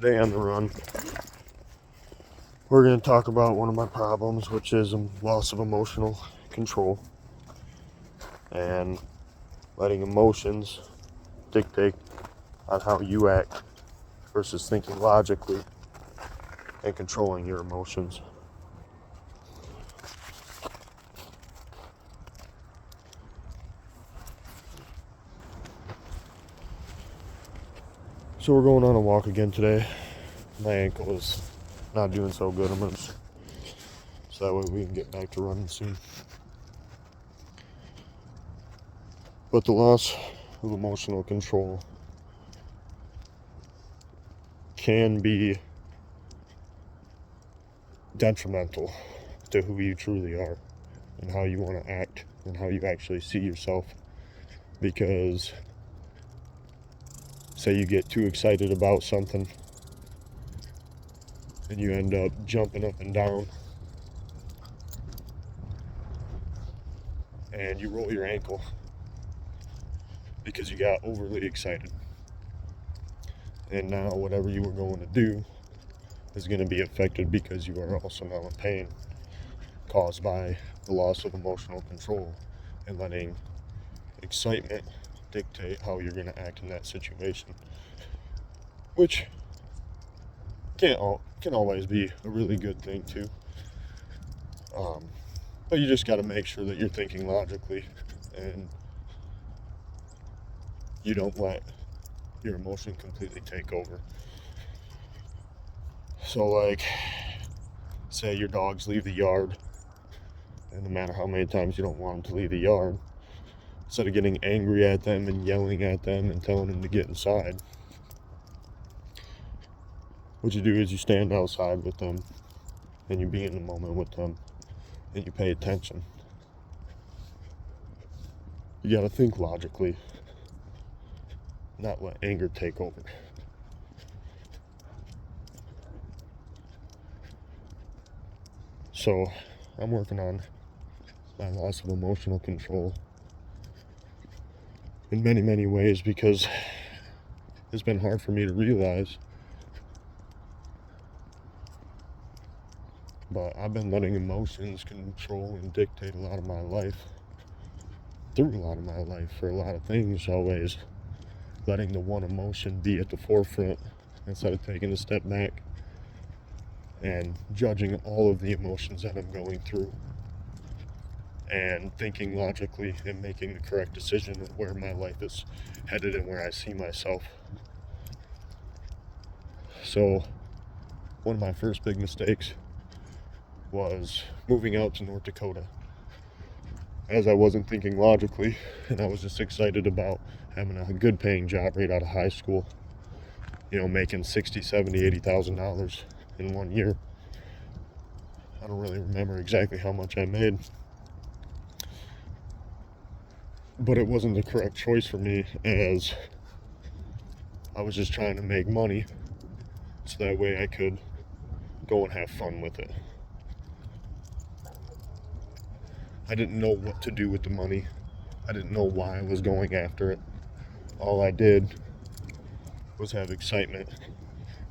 Today on the run, we're going to talk about one of my problems, which is loss of emotional control and letting emotions dictate on how you act versus thinking logically and controlling your emotions. So we're going on a walk again today. My ankle is not doing so good. So that way we can get back to running soon. But the loss of emotional control can be detrimental to who you truly are and how you want to act and how you actually see yourself. Because say you get too excited about something and you end up jumping up and down and you roll your ankle because you got overly excited. And now whatever you were going to do is going to be affected because you are also now in pain caused by the loss of emotional control and letting excitement dictate how you're going to act in that situation, which can always be a really good thing too. But you just got to make sure that you're thinking logically and you don't let your emotion completely take over. So like, say your dogs leave the yard, and no matter how many times you don't want them to leave the yard, instead of getting angry at them and yelling at them and telling them to get inside, what you do is you stand outside with them and you be in the moment with them and you pay attention. You gotta think logically, not let anger take over. So I'm working on my loss of emotional control in many, many ways because it's been hard for me to realize. But I've been letting emotions control and dictate a lot of my life, through a lot of my life, for a lot of things, always letting the one emotion be at the forefront instead of taking a step back and judging all of the emotions that I'm going through and thinking logically and making the correct decision of where my life is headed and where I see myself. So one of my first big mistakes was moving out to North Dakota, as I wasn't thinking logically and I was just excited about having a good paying job right out of high school, making $60,000, $70,000, $80,000 in 1 year. I don't really remember exactly how much I made, but it wasn't the correct choice for me, as I was just trying to make money so that way I could go and have fun with it. I didn't know what to do with the money. I didn't know why I was going after it. All I did was have excitement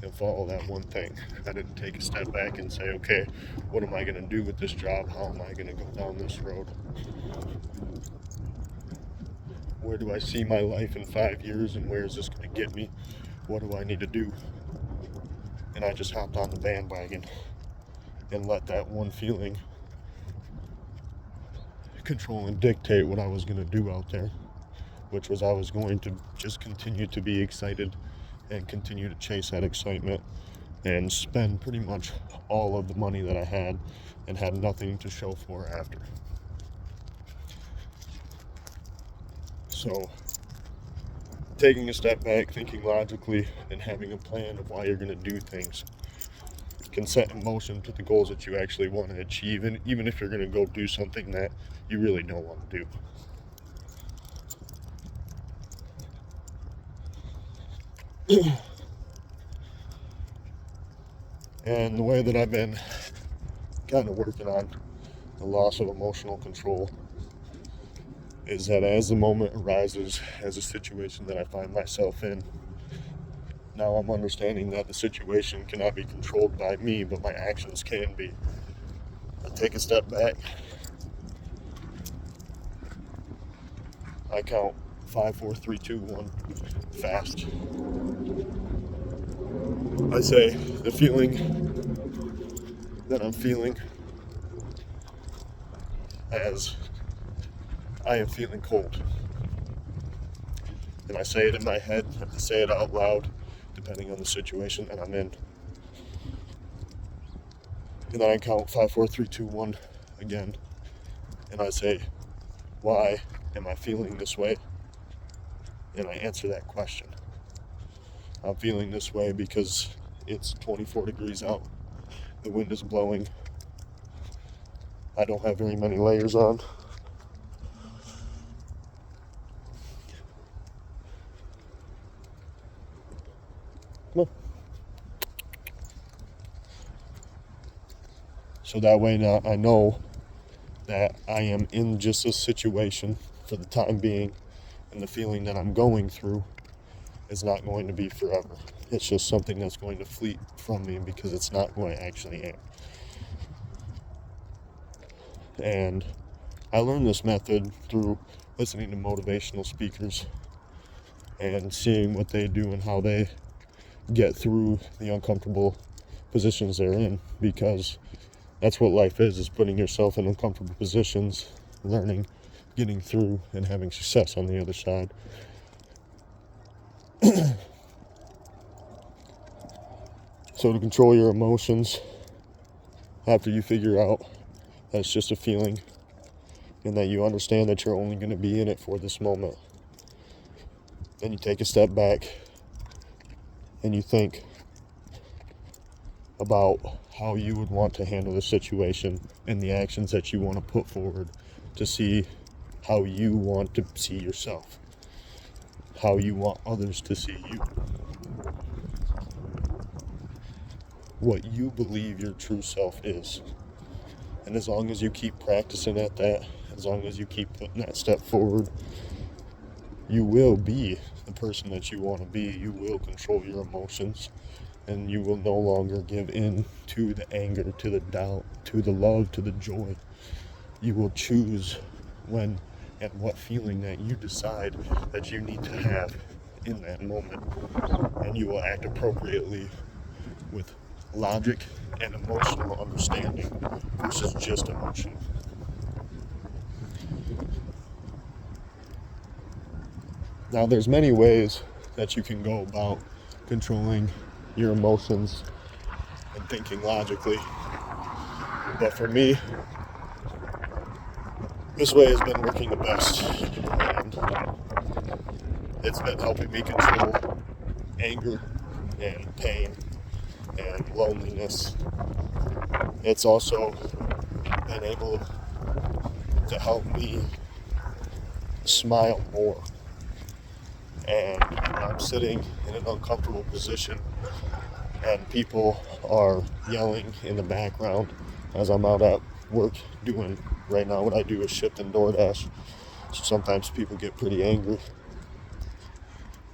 and follow that one thing. I didn't take a step back and say, okay, what am I going to do with this job? How am I going to go down this road? Where do I see my life in 5 years, and where is this going to get me? What do I need to do? And I just hopped on the bandwagon and let that one feeling control and dictate what I was going to do out there, which was I was going to just continue to be excited and continue to chase that excitement and spend pretty much all of the money that I had and had nothing to show for after. So taking a step back, thinking logically, and having a plan of why you're going to do things can set in motion to the goals that you actually want to achieve, and even if you're going to go do something that you really don't want to do. And the way that I've been kind of working on the loss of emotional control is that as the moment arises, as a situation that I find myself in, now I'm understanding that the situation cannot be controlled by me, but my actions can be. I take a step back. I count 5, 4, 3, 2, 1 fast. I say the feeling that I'm feeling as I am feeling cold. And I say it in my head, I say it out loud, depending on the situation that I'm in. And then I count 5, 4, 3, 2, 1 again. And I say, why am I feeling this way? And I answer that question. I'm feeling this way because it's 24 degrees out. The wind is blowing. I don't have very many layers on. Come on. So that way now I know that I am in just this situation for the time being, and the feeling that I'm going through is not going to be forever. It's just something that's going to fleet from me because it's not who I actually am. And I learned this method through listening to motivational speakers and seeing what they do and how they get through the uncomfortable positions they're in, because that's what life is putting yourself in uncomfortable positions, learning, getting through, and having success on the other side. So to control your emotions, after you figure out that it's just a feeling and that you understand that you're only going to be in it for this moment, then you take a step back and you think about how you would want to handle the situation and the actions that you want to put forward to see how you want to see yourself, how you want others to see you, what you believe your true self is. And as long as you keep practicing at that, as long as you keep putting that step forward, you will be the person that you want to be. You will control your emotions, and you will no longer give in to the anger, to the doubt, to the love, to the joy. You will choose when and what feeling that you decide that you need to have in that moment, and you will act appropriately with logic and emotional understanding versus just emotion. Now, there's many ways that you can go about controlling your emotions and thinking logically, but for me, this way has been working the best, and it's been helping me control anger and pain and loneliness. It's also been able to help me smile more. And I'm sitting in an uncomfortable position and people are yelling in the background as I'm out at work doing, right now what I do is Shipt and DoorDash. So sometimes people get pretty angry.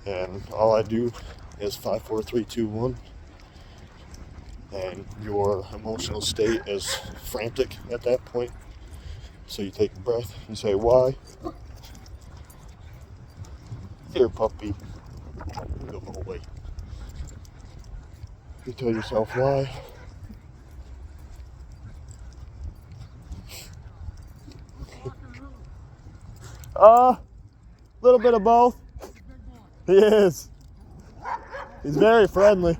And all I do is 5, 4, 3, 2, 1. And your emotional state is frantic at that point. So you take a breath, you say, why? Here, puppy. Go away. You tell yourself why. A little bit of both. He is. He's very friendly.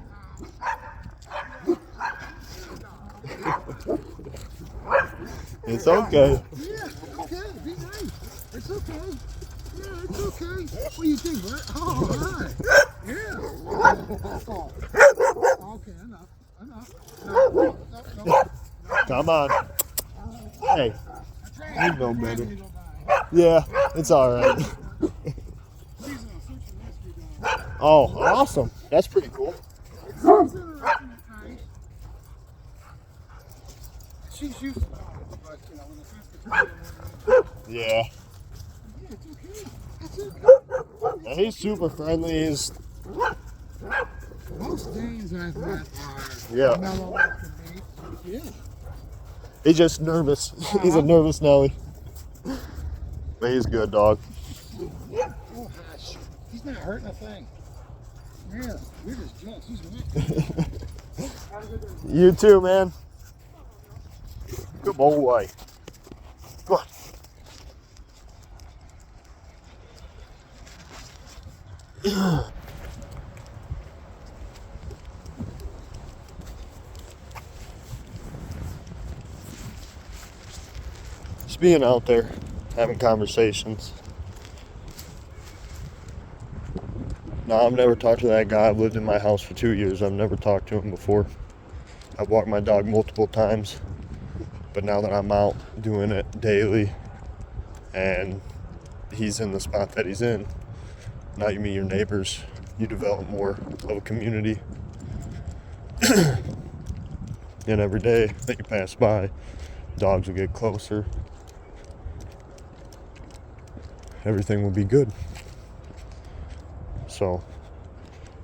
It's okay. Yeah, okay, be nice. It's okay. Yeah, it's okay. What do you think, Bert? Oh, all right. Yeah. Oh. Okay, enough. No. Come on. Hey, you know better. Yeah, it's all right. Oh, awesome. That's pretty cool. She's used to it, but when it's Yeah. yeah, it's okay. It's okay. And he's super friendly. Most Danes I've met are Yeah. mellow like can be. Yeah. He's just nervous. He's a nervous Nelly. But he's good, dog. Oh, hush. He's not hurting a thing. Yeah, you're just jealous. He's wet. Have a good day. You too, man. Good boy. Come on. Just being out there, having conversations. No, I've never talked to that guy. I've lived in my house for 2 years. I've never talked to him before. I've walked my dog multiple times. But now that I'm out doing it daily and he's in the spot that he's in, now you meet your neighbors. You develop more of a community. And every day that you pass by, dogs will get closer. Everything will be good. So,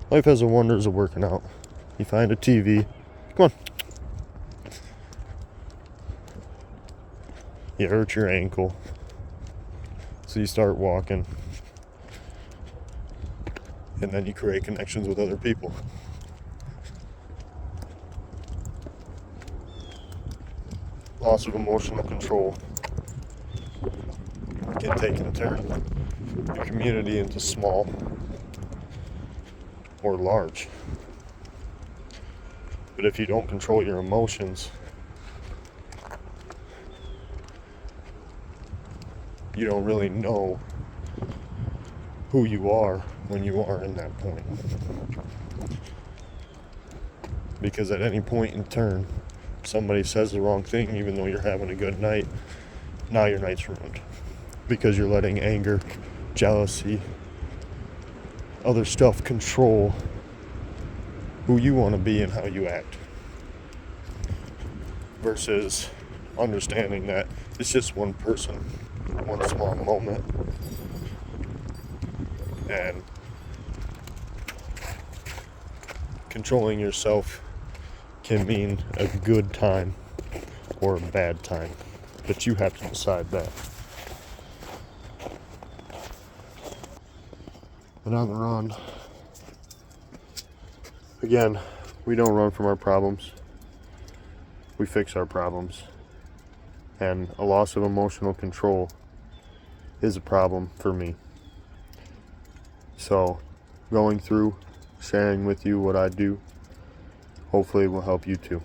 life has the wonders of working out. You find a TV. Come on. You hurt your ankle. So you start walking. And then you create connections with other people. Loss of emotional control can take and turn your community into small or large. But if you don't control your emotions, you don't really know who you are when you are in that point. Because at any point in turn, somebody says the wrong thing, even though you're having a good night, now your night's ruined. Because you're letting anger, jealousy, other stuff control who you want to be and how you act. Versus understanding that it's just one person, one small moment. And controlling yourself can mean a good time or a bad time. But you have to decide that. But on the run, again, we don't run from our problems. We fix our problems. And a loss of emotional control is a problem for me. So, going through, sharing with you what I do, hopefully will help you too.